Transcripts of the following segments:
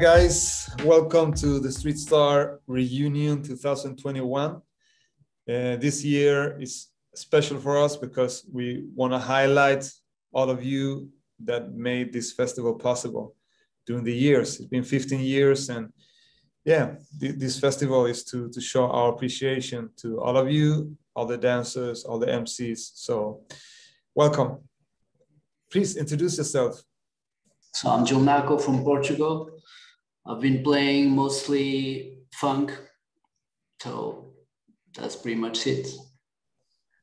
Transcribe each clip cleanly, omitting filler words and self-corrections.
guys, welcome to the Street Star Reunion 2021. This year is special for us because we want to highlight all of you that made this festival possible during the years. It's been 15 years, and yeah, this festival is to show our appreciation to all of you, all the dancers, all the MCs. So welcome. Please introduce yourself. So I'm Julnako from Portugal. I've been playing mostly funk, so that's pretty much it.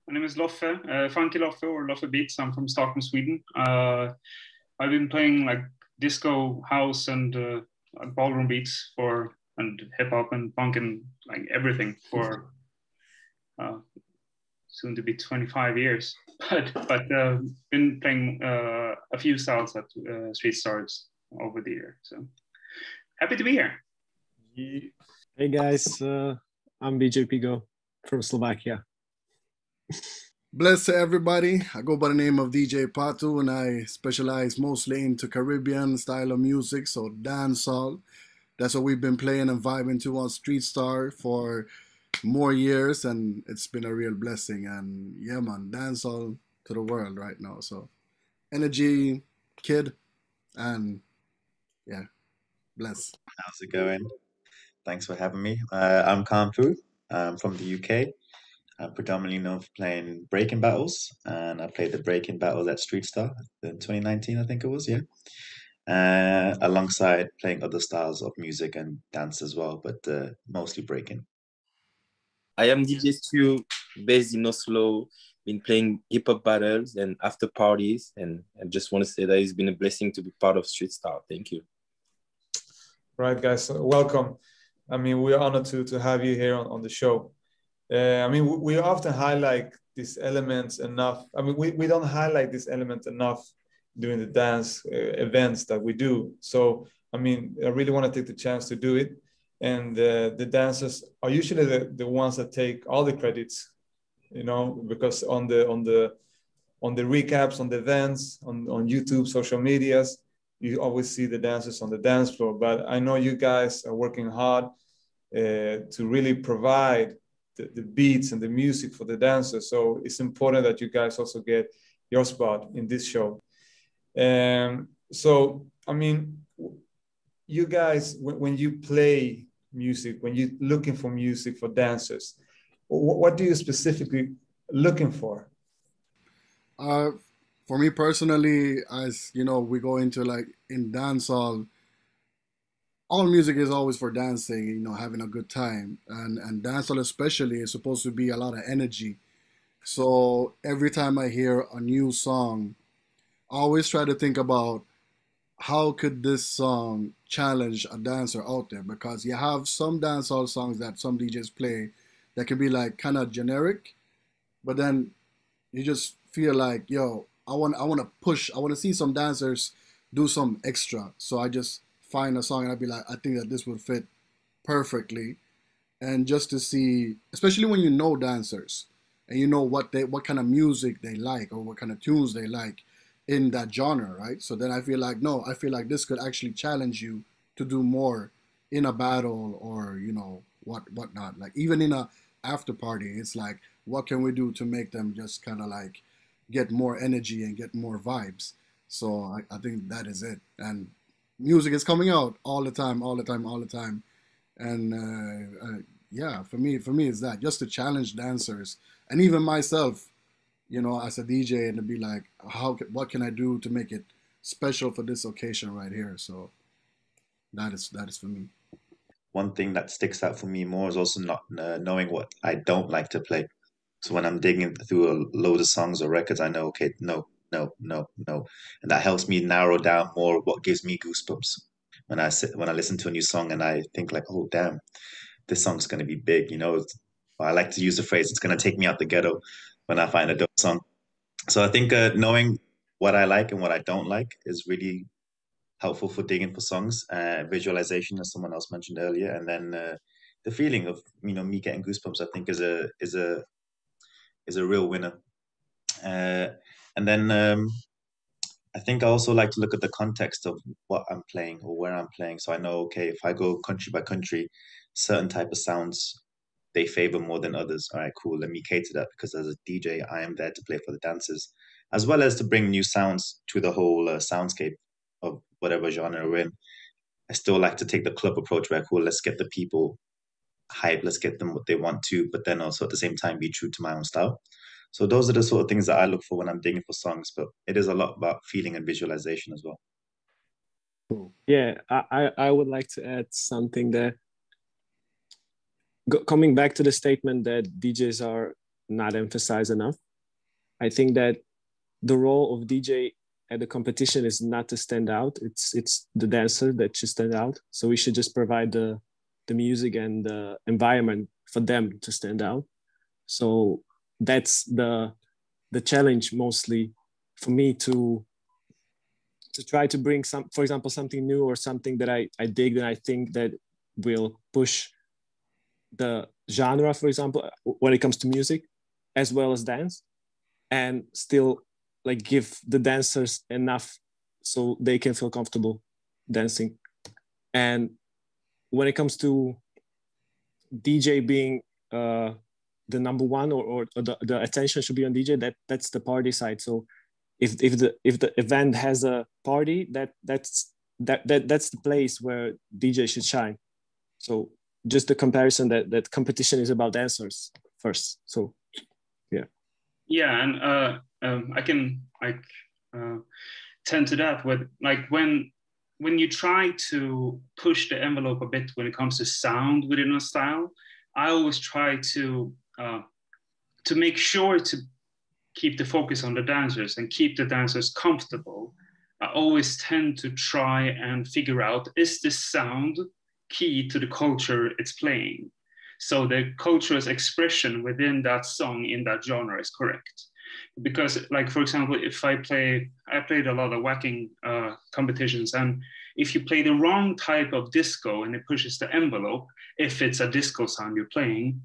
My name is Loffe, Funky Loffe or Loffe Beats. I'm from Stockholm, Sweden. I've been playing like disco, house, and ballroom beats and hip hop and punk and like everything for soon to be 25 years. But been playing a few styles at Street Stars over the year. So happy to be here. Hey guys, I'm Piggo from Slovakia. Bless to everybody. I go by the name of DJ Patuu, and I specialize mostly into Caribbean style of music, so dancehall. That's what we've been playing and vibing to on Street Star for more years, and it's been a real blessing. And yeah, man, dancehall to the world right now. So energy, kid, and yeah, bless. How's it going? Thanks for having me. I'm Kampu. I'm from the UK. I'm predominantly known for playing breaking battles, and I played the breaking battles at Street Star in 2019, I think it was, yeah. Alongside playing other styles of music and dance as well, but mostly breaking. I am DJ Stu, based in Oslo, been playing hip-hop battles and after parties, and I just want to say that it's been a blessing to be part of Street Star. Thank you. Right, guys, welcome. I mean, we're honored to have you here on the show. I mean, we often highlight these elements enough. I mean, we don't highlight this element enough during the dance events that we do. So, I mean, I really want to take the chance to do it. And the dancers are usually the ones that take all the credits, you know, because on the recaps, on the events, on YouTube, social medias, you always see the dancers on the dance floor. But I know you guys are working hard to really provide the beats and the music for the dancers. So it's important that you guys also get your spot in this show. So, I mean, you guys, when you play music, when you're looking for music for dancers, what do you specifically looking for? For me personally, as you know, we go into like in dancehall, all music is always for dancing, you know, having a good time. And dancehall especially is supposed to be a lot of energy. So every time I hear a new song, I always try to think about how could this song challenge a dancer out there? Because you have some dancehall songs that some DJs play that can be like kind of generic, but then you just feel like, yo, I want to push. I want to see some dancers do some extra. So I just find a song and I'd be like, I think that this would fit perfectly. And just to see, especially when you know dancers and you know what kind of music they like or what kind of tunes they like in that genre, right? So then I feel like, no, I feel like this could actually challenge you to do more in a battle or, you know, whatnot. Like even in a after party, it's like, what can we do to make them just kind of like get more energy and get more vibes? So I think that is it. And music is coming out all the time. And yeah, for me, it's that, just to challenge dancers and even myself, you know, as a DJ, and to be like, what can I do to make it special for this occasion right here? So that is for me. One thing that sticks out for me more is also not knowing what I don't like to play. So when I'm digging through a load of songs or records, I know, okay, no. And that helps me narrow down more what gives me goosebumps. When I listen to a new song and I think like, oh, damn, this song's going to be big, you know. I like to use the phrase, it's going to take me out the ghetto when I find a dope song. So I think knowing what I like and what I don't like is really helpful for digging for songs. Visualization, as someone else mentioned earlier, and then the feeling of, you know, me getting goosebumps, I think is a real winner. And then I I think I also like to look at the context of what I'm playing or where I'm playing. So I know, okay, if I go country by country, certain type of sounds they favor more than others. All right, cool. Let me cater that because as a DJ, I am there to play for the dancers, as well as to bring new sounds to the whole soundscape of whatever genre we're in. I still like to take the club approach where, cool, let's get the people hype, let's get them what they want to, but then also at the same time be true to my own style. So those are the sort of things that I look for when I'm digging for songs, but it is a lot about feeling and visualization as well. Yeah, I would like to add something there. Coming back to the statement that DJs are not emphasized enough, I think that the role of DJ at the competition is not to stand out. It's the dancer that should stand out. So we should just provide the music and the environment for them to stand out. So that's the challenge mostly for me to try to bring some, for example, something new or something that I dig that I think that will push the genre, for example, when it comes to music, as well as dance, and still like give the dancers enough so they can feel comfortable dancing. And when it comes to DJ being the number one or the attention should be on DJ, that's the party side. So if the event has a party, that's the place where DJ should shine. So just the comparison that competition is about dancers first. So yeah, and I can tend to that with like when you try to push the envelope a bit when it comes to sound within a style, I always try to make sure to keep the focus on the dancers and keep the dancers comfortable. I always tend to try and figure out, is this sound key to the culture it's playing? So the culture's expression within that song in that genre is correct. Because like, for example, if I played a lot of whacking competitions, and if you play the wrong type of disco and it pushes the envelope, if it's a disco sound you're playing,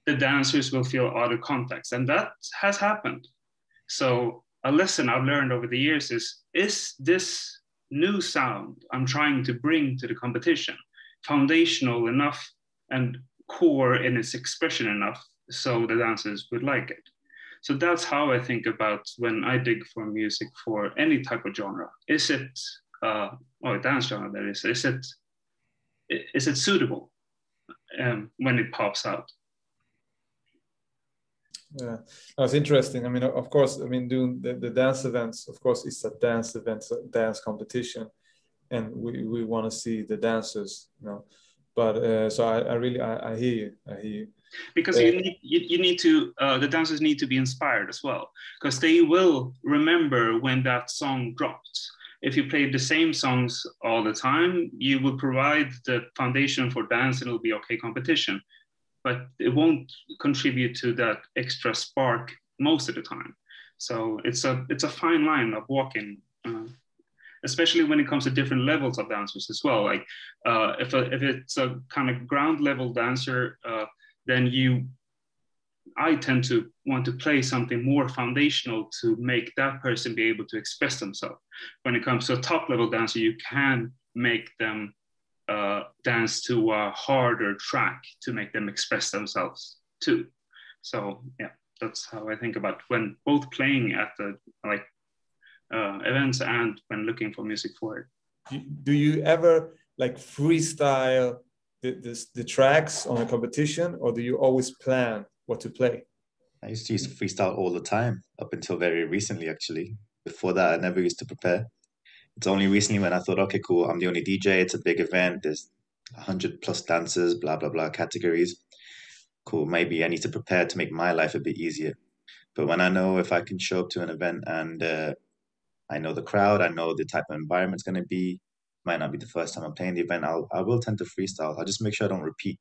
the dancers will feel out of context. And that has happened. So a lesson I've learned over the years is this new sound I'm trying to bring to the competition foundational enough and core in its expression enough so the dancers would like it? So that's how I think about when I dig for music for any type of genre. Is it dance genre that is it suitable when it pops out? Yeah, that's interesting. I mean, of course, I mean, doing the dance events, of course, it's a dance event, a dance competition, and we want to see the dancers, you know. But so I really hear you. Because you need to the dancers need to be inspired as well, because they will remember when that song drops. If you play the same songs all the time, you will provide the foundation for dance and it'll be okay competition, but it won't contribute to that extra spark most of the time. So it's a fine line of walking, especially when it comes to different levels of dancers as well. Like if it's a kind of ground level dancer, then I tend to want to play something more foundational to make that person be able to express themselves. When it comes to a top level dancer, you can make them dance to a harder track to make them express themselves too. So yeah, that's how I think about when both playing at the events and when looking for music for it. Do you ever like freestyle the tracks on a competition, or do you always plan what to play? I used to use freestyle all the time up until very recently, actually. Before that, I never used to prepare. It's only recently when I thought, okay, cool, I'm the only DJ. It's a big event. There's 100+ dancers, blah, blah, blah, categories. Cool, maybe I need to prepare to make my life a bit easier. But when I know if I can show up to an event and I know the crowd, I know the type of environment it's going to be, might not be the first time I'm playing the event, I will tend to freestyle. I'll just make sure I don't repeat.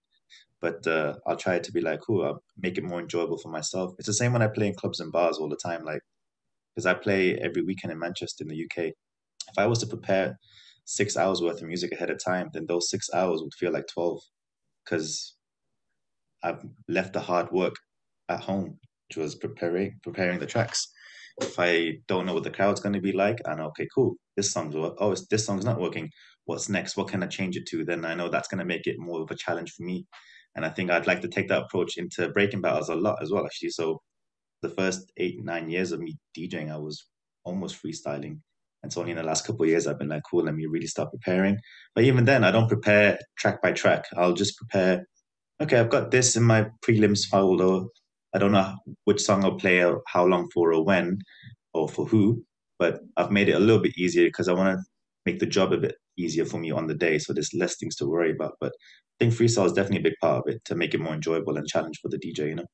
But I'll try to be like, cool, I'll make it more enjoyable for myself. It's the same when I play in clubs and bars all the time, like, because I play every weekend in Manchester in the UK. If I was to prepare 6 hours worth of music ahead of time, then those 6 hours would feel like 12 because I've left the hard work at home, which was preparing the tracks. If I don't know what the crowd's going to be like, I know, okay, cool, this song's this song's not working. What's next? What can I change it to? Then I know that's going to make it more of a challenge for me. And I think I'd like to take that approach into breaking battles a lot as well, actually. So the first 8-9 years of me DJing, I was almost freestyling. And it's only in the last couple of years I've been like, cool, let me really start preparing. But even then, I don't prepare track by track. I'll just prepare, okay, I've got this in my prelims folder. I don't know which song I'll play, or how long for, or when, or for who. But I've made it a little bit easier because I want to make the job a bit easier for me on the day. So there's less things to worry about. But I think freestyle is definitely a big part of it to make it more enjoyable and challenge for the DJ, you know?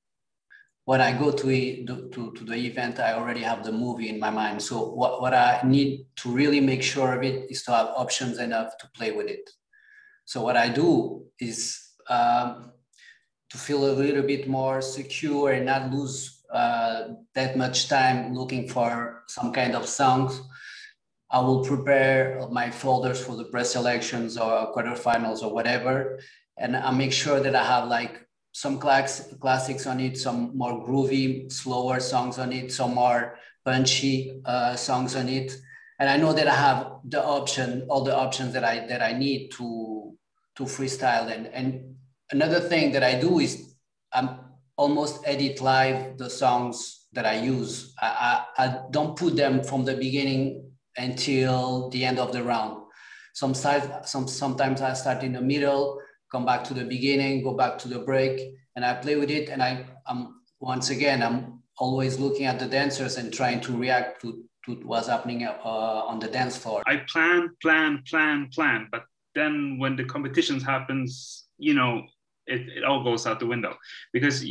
When I go to the event, I already have the movie in my mind. So what I need to really make sure of it is to have options enough to play with it. So what I do is to feel a little bit more secure and not lose that much time looking for some kind of songs. I will prepare my folders for the pre-selections or quarterfinals or whatever. And I make sure that I have like some classics on it, some more groovy, slower songs on it, some more punchy songs on it. And I know that I have all the options that I need to freestyle. And another thing that I do is I'm almost edit live the songs that I use. I don't put them from the beginning until the end of the round. Sometimes I start in the middle, come back to the beginning, go back to the break, and I play with it. And I'm always looking at the dancers and trying to react to what's happening on the dance floor. I plan, but then when the competitions happens, you know, it all goes out the window, because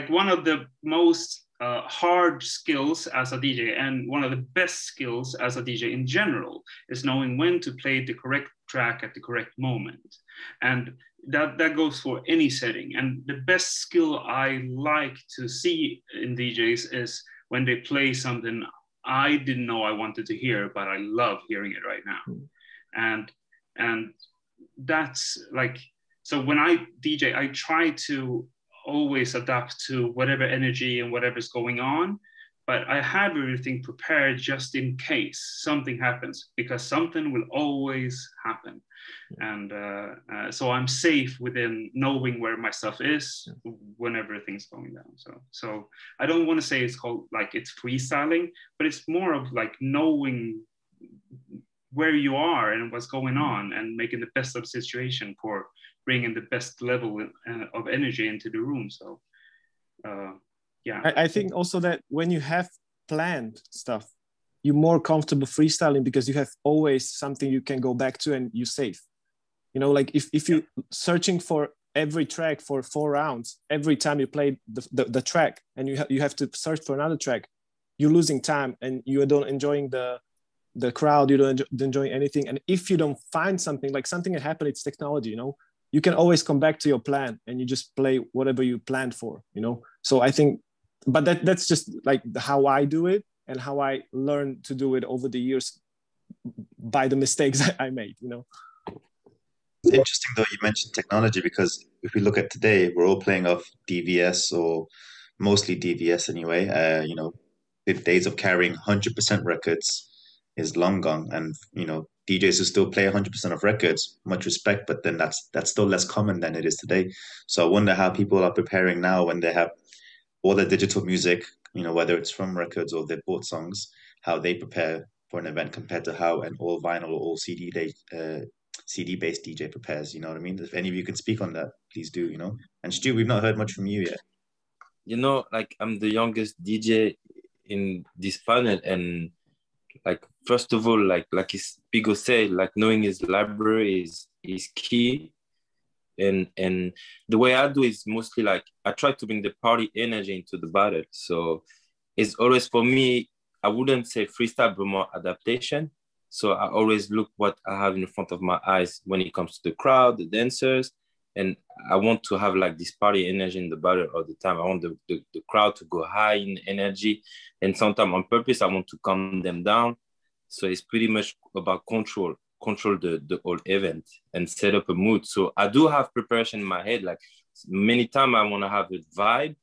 one of the most hard skills as a DJ, and one of the best skills as a DJ in general, is knowing when to play the correct track at the correct moment. And that goes for any setting. And the best skill I like to see in DJs is when they play something I didn't know I wanted to hear, but I love hearing it right now. And that's like, so when I DJ, I try to always adapt to whatever energy and whatever's going on, but I have everything prepared just in case something happens, because something will always happen. And so I'm safe within knowing where my stuff is whenever everything's going down. So I don't want to say it's called like it's freestyling, but it's more of like knowing where you are and what's going on and making the best of the situation for bringing the best level of energy into the room. So yeah. I think also that when you have planned stuff, you're more comfortable freestyling because you have always something you can go back to and you're safe. You know, like if you're searching for every track for 4 rounds, every time you play the track and you have to search for another track, you're losing time and you don't enjoying the crowd, you don't enjoy anything. And if you don't find something, like something that happened, it's technology, you know, you can always come back to your plan and you just play whatever you planned for, you know? So I think, but that's just like how I do it and how I learned to do it over the years by the mistakes I made, you know? Interesting though you mentioned technology, because if we look at today, we're all playing off DVS, or mostly DVS anyway. You know, the days of carrying 100% records is long gone, and you know, DJs who still play 100% of records, much respect, but then that's still less common than it is today. So I wonder how people are preparing now when they have all the digital music, you know, whether it's from records or they bought songs, how they prepare for an event compared to how an all vinyl or all CD-based DJ prepares, you know what I mean? If any of you can speak on that, please do, you know? And Stu, we've not heard much from you yet. You know, like I'm the youngest DJ in this panel, and like, first of all, like Piggo said, like knowing his library is key. And the way I do is mostly like, I try to bring the party energy into the battle. So it's always, for me, I wouldn't say freestyle, but more adaptation. So I always look what I have in front of my eyes when it comes to the crowd, the dancers, and I want to have like this party energy in the battle all the time. I want the crowd to go high in energy, and sometimes on purpose, I want to calm them down. So it's pretty much about control the whole event and set up a mood. So I do have preparation in my head. Like many times I want to have a vibe,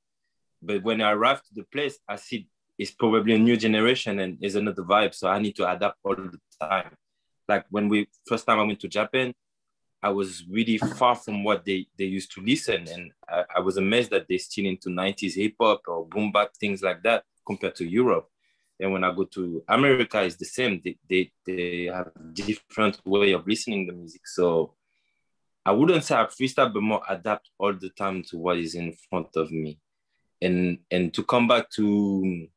but when I arrive to the place, I see it's probably a new generation and is another vibe. So I need to adapt all the time. Like when first time I went to Japan, I was really far from what they used to listen. And I was amazed that they're still into 90s hip hop or boom bap, things like that compared to Europe. And when I go to America, it's the same. They have a different way of listening to music. So I wouldn't say I freestyle, but more adapt all the time to what is in front of me. And to come back to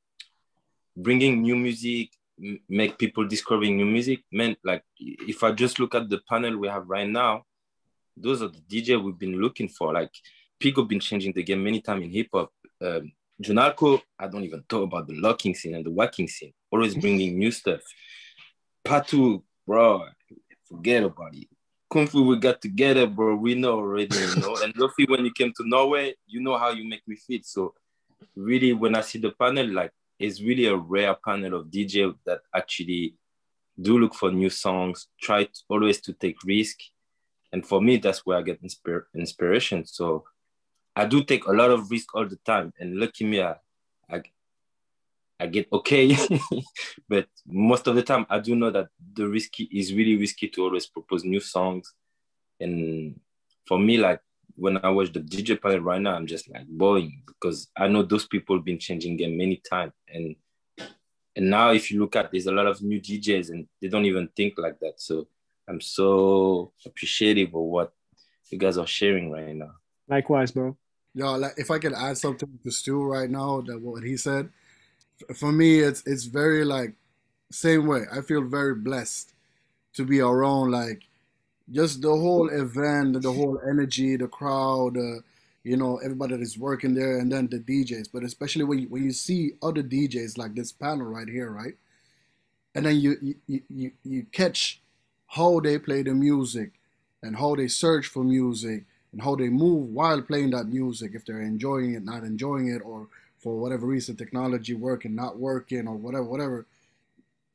bringing new music, make people discovering new music, man, like if I just look at the panel we have right now, those are the DJ we've been looking for. Like Piggo been changing the game many times in hip hop. Julnako, I don't even talk about the locking scene and the whacking scene, always bringing new stuff. Patuu, bro, forget about it. Kung Fu, we got together, bro. We know already, you know. And Luffy, when you came to Norway, you know how you make me feel. So really, when I see the panel, like, it's really a rare panel of DJ that actually do look for new songs, always to take risk. And for me, that's where I get inspiration. So I do take a lot of risk all the time. And lucky me, I get okay. But most of the time, I do know that the risky is really risky to always propose new songs. And for me, like, when I watch the DJ panel right now, I'm just like boring because I know those people been changing game many times. And now if you look at, there's a lot of new DJs and they don't even think like that. So I'm so appreciative of what you guys are sharing right now. Likewise, bro. Yo, like if I could add something to Stu right now, that what he said, for me, it's very like same way. I feel very blessed to be around like just the whole event, the whole energy, the crowd, you know, everybody that is working there, and then the DJs. But especially when you see other DJs like this panel right here, right? And then you catch how they play the music and how they search for music and how they move while playing that music, if they're enjoying it, not enjoying it, or for whatever reason, technology working, not working, or whatever.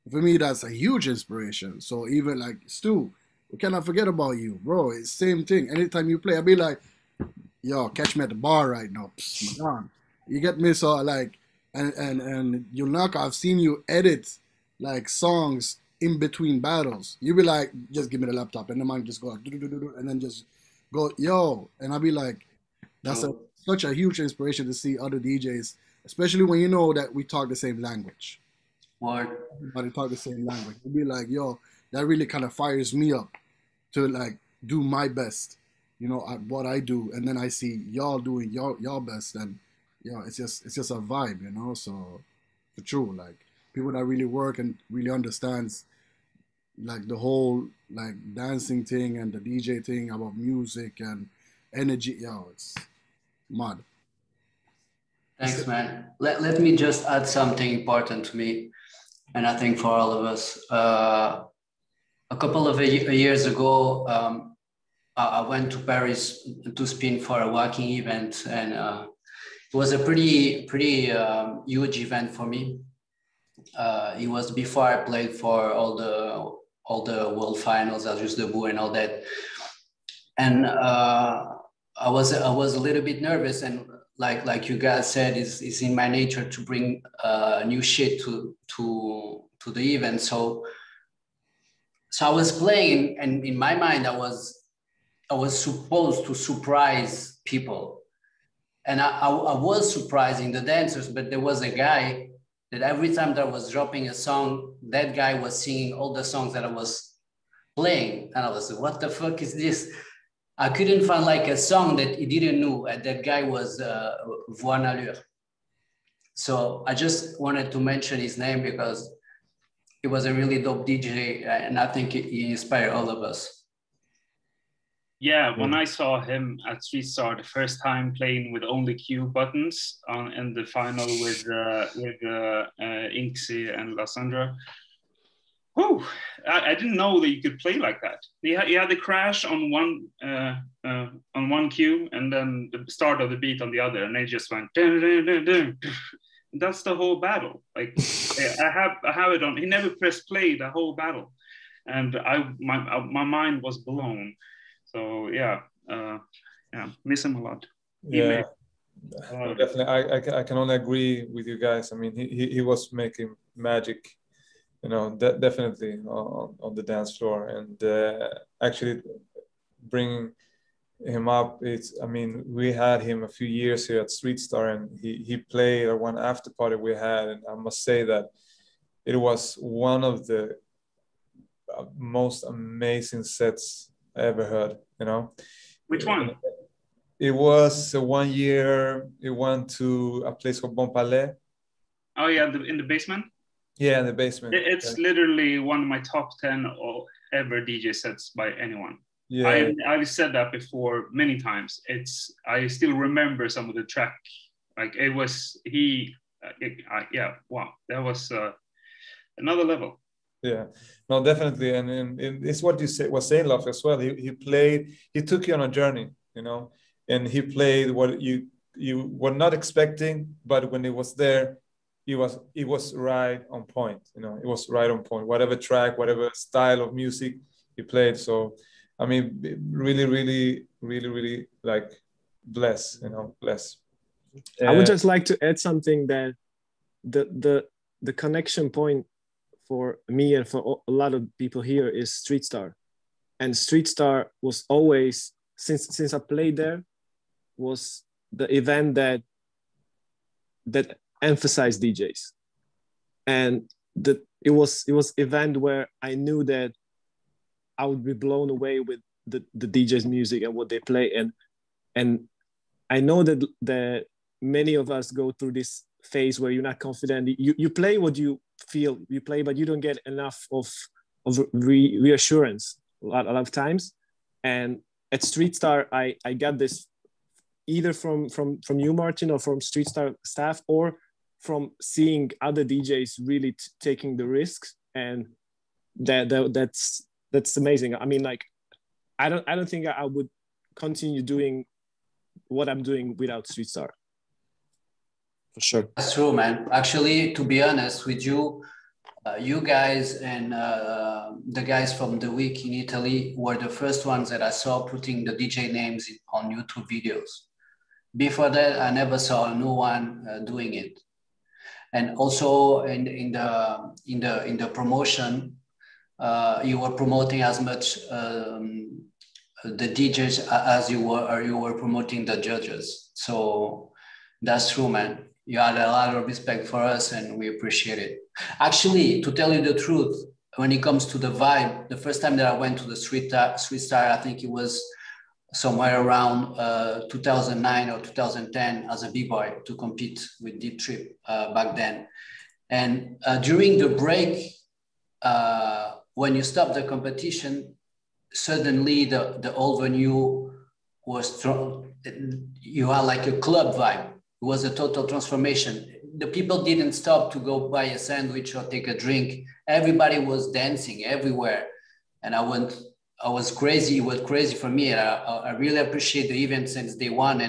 For me, that's a huge inspiration. So even like Stu, we cannot forget about you, bro. It's same thing. Anytime you play, I'll be like, yo, catch me at the bar right now. Psst, my God. You get me? So like, and Julnako, I've seen you edit like songs in between battles. You be like, just give me the laptop, and the man just go like, and then just go, yo, and I'll be like, that's such a huge inspiration to see other DJs, especially when you know that we talk the same language. Word. Everybody talk the same language. You'll be like, yo, that really kind of fires me up to like do my best, you know, at what I do, and then I see y'all doing y'all best, and you know, it's just a vibe, you know. So for true, like people that really work and really understands like the whole like dancing thing and the DJ thing about music and energy, yo, it's mad. Thanks, man. Let me just add something important to me, and I think for all of us. A couple of years ago, I went to Paris to spin for a walking event, and it was a pretty huge event for me. It was before I played for all the world finals, Just Debout and all that, and I was a little bit nervous, and like you guys said, it's in my nature to bring new shit to the event. So I was playing, and in my mind, I was supposed to surprise people, and I was surprising the dancers. But there was a guy that every time that I was dropping a song, that guy was singing all the songs that I was playing, and I was like, "What the fuck is this?" I couldn't find like a song that he didn't know, and that guy was Voix Allure. So I just wanted to mention his name because he was a really dope DJ, and I think he inspired all of us. Yeah, when I saw him at StreetStar the first time playing with only Q buttons in the final with Inksy and Lassandra, whew, I didn't know that you could play like that. He had the crash on one cue and then the start of the beat on the other, and they just went dun, dun, dun, dun. That's the whole battle. Like I have it on. He never pressed play the whole battle, and my mind was blown. So yeah, miss him a lot. Yeah, Definitely, I can only agree with you guys. I mean, he was making magic, you know, definitely on the dance floor, and actually bringing him up. I mean, we had him a few years here at Street Star, and he played at one after party we had, and I must say that it was one of the most amazing sets I ever heard. You know, Which one? It was 1 year. It went to a place called Bon Palais. Oh yeah, in the basement. Yeah, in the basement. It's literally one of my top 10 ever DJ sets by anyone. Yeah, I've said that before many times. I still remember some of the track. Like it was yeah, wow, that was another level. Yeah, no, definitely, and it's what you was saying, Loffe, as well. He took you on a journey, you know, and he played what you were not expecting, but when it was there, it was right on point. You know, it was right on point. Whatever track, whatever style of music he played. So, I mean, really, really, really, really like bless. You know, bless. I would just like to add something that the connection point for me and for a lot of people here is Street Star, and Street Star was always since I played there was the event that emphasized DJs, and it was event where I knew that I would be blown away with the DJs' music and what they play, and I know that many of us go through this phase where you're not confident. You play what you feel you play, but you don't get enough of reassurance a lot of times. And at Street Star, I got this either from you, Martin, or from Street Star staff, or from seeing other DJs really taking the risks, and that's amazing. I mean, like, I don't think I would continue doing what I'm doing without Street Star. For sure. That's true, man. Actually, to be honest with you, you guys and the guys from the week in Italy were the first ones that I saw putting the DJ names on YouTube videos. Before that, I never saw no one doing it. And also in the promotion, you were promoting as much the DJs as you were promoting the judges. So that's true, man. You had a lot of respect for us, and we appreciate it. Actually, to tell you the truth, when it comes to the vibe, the first time that I went to the Street Star, I think it was somewhere around 2009 or 2010 as a b-boy to compete with Deep Trip back then. And during the break, when you stop the competition, suddenly the old venue was strong. You had like a club vibe. It was a total transformation. The people didn't stop to go buy a sandwich or take a drink. Everybody was dancing everywhere. And I was crazy. It was crazy for me. I really appreciate the event since day one.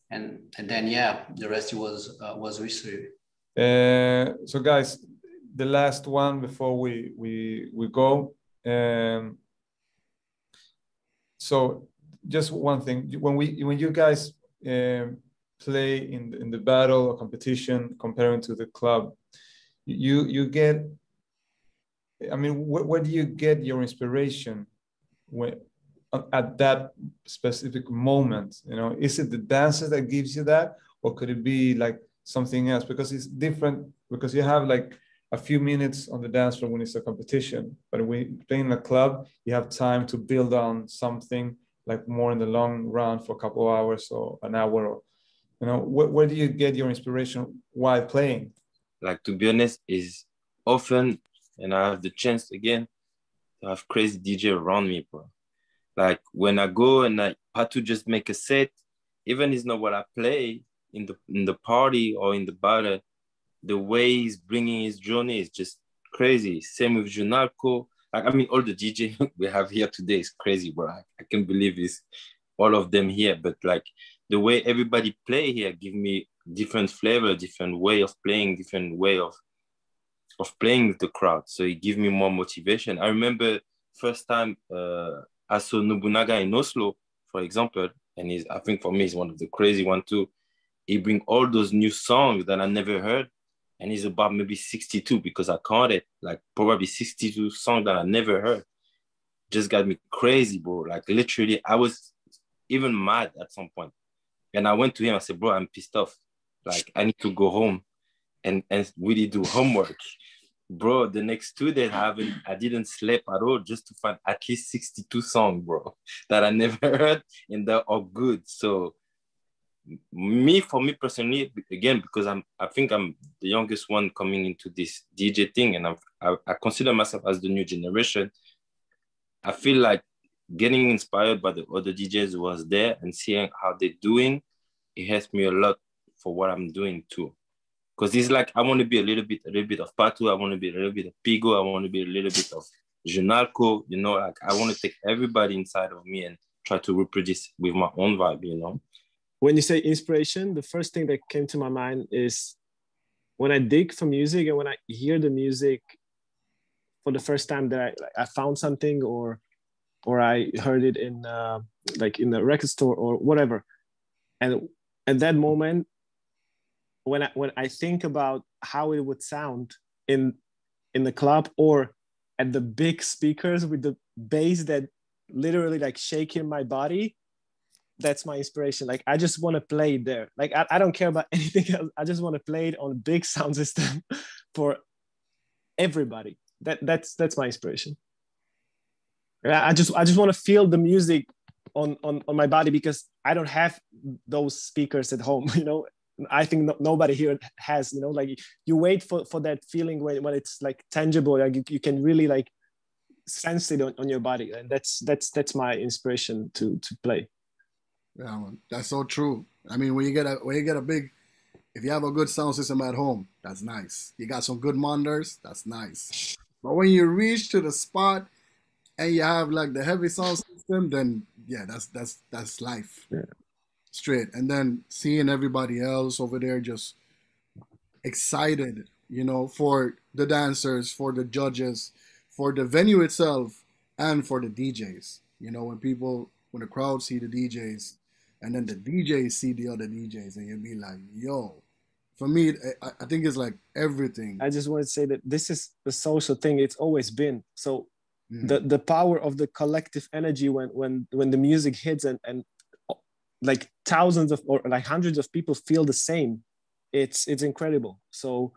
And then, yeah, the rest was history. So guys, the last one before we go. So just one thing, when you guys play in the battle or competition comparing to the club, you get, I mean, where do you get your inspiration when at that specific moment? You know, is it the dances that gives you that, or could it be like something else? Because it's different, because you have like a few minutes on the dance floor when it's a competition, but when you play in a club, you have time to build on something like more in the long run for a couple of hours or an hour. Or, you know, where do you get your inspiration while playing? Like, to be honest, is often, and I have the chance again to have crazy DJ around me, bro. Like when I go and I had to just make a set, even it's not what I play in the party or in the battle, the way he's bringing his journey is just crazy. Same with Julnako. Like, I mean, all the DJ we have here today is crazy, bro. I can't believe it's all of them here. But like the way everybody play here give me different flavor, different way of playing, different way of playing with the crowd. So it gives me more motivation. I remember first time I saw Nobunaga in Oslo, for example, and I think for me he's one of the crazy one too. he bring all those new songs that I never heard, and it's about maybe 62 because I counted like probably 62 songs that I never heard. Just got me crazy, bro. Like literally, I was even mad at some point. And I went to him, I said, bro, I'm pissed off. Like I need to go home and really do homework. Bro, the next 2 days I didn't sleep at all just to find at least 62 songs, bro, that I never heard and they're all good. So for me personally, again, because I think I'm the youngest one coming into this DJ thing, and I consider myself as the new generation. I feel like getting inspired by the other DJs who was there and seeing how they're doing, it helps me a lot for what I'm doing too. Because it's like, I want to be a little bit of Patuu, I want to be a little bit of Piggo, I want to be a little bit of Julnako, you know, like I want to take everybody inside of me and try to reproduce with my own vibe, you know. When you say inspiration, the first thing that came to my mind is when I dig for music and when I hear the music for the first time that I found something or I heard it in like in the record store or whatever. And at that moment, when I think about how it would sound in the club or at the big speakers with the bass that literally like shaking my body, that's my inspiration. Like I just want to play it there. Like I don't care about anything else. I just want to play it on a big sound system for everybody. That's my inspiration. I just want to feel the music on my body because I don't have those speakers at home, you know. I think nobody here has, you know, like you wait for that feeling when it's like tangible, like you can really like sense it on your body, and that's my inspiration to play. Yeah, man, that's so true. I mean, when you get a big, if you have a good sound system at home, that's nice. You got some good monitors, that's nice. But when you reach to the spot and you have like the heavy sound system, then yeah, that's life. Yeah. Straight. And then seeing everybody else over there just excited, you know, for the dancers, for the judges, for the venue itself, and for the DJs. You know, when the crowd see the DJs, and then the DJs see the other DJs, and you'll be like, yo. For me, I think it's like everything. I just want to say that this is the social thing. It's always been. So the power of the collective energy when the music hits and like thousands of or like hundreds of people feel the same, it's incredible. So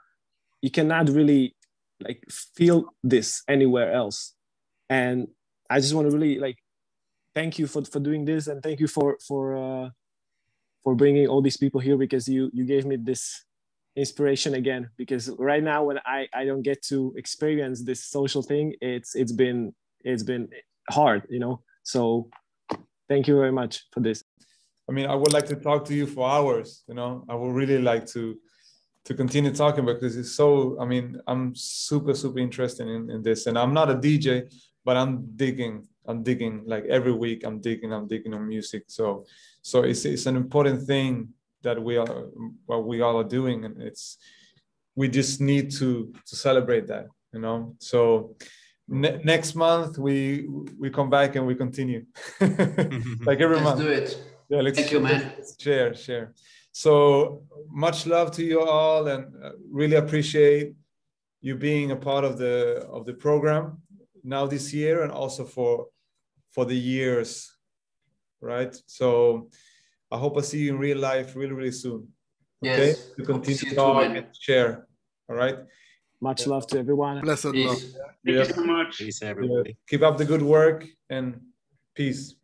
you cannot really like feel this anywhere else. And I just want to really like thank you for doing this, and thank you for bringing all these people here, because you gave me this inspiration again, because right now when I don't get to experience this social thing, it's been hard, you know. So thank you very much for this. I mean, I would like to talk to you for hours, you know. I would really like to continue talking, because it's so, I mean, I'm super interested in this, and I'm not a DJ, but I'm digging like every week. I'm digging on music. So it's an important thing that we all are doing, and we just need to celebrate that, you know. So next month we come back and we continue like every month. Let's do it. Yeah, let's thank you, man. Share. So much love to you all, and really appreciate you being a part of the program now this year, and also for the years, right? So I hope I see you in real life really soon. Okay? Yes. To continue to talk and share. All right. Much love to everyone. Blessed love. Thank you so much. Peace, everybody. Keep up the good work, and peace.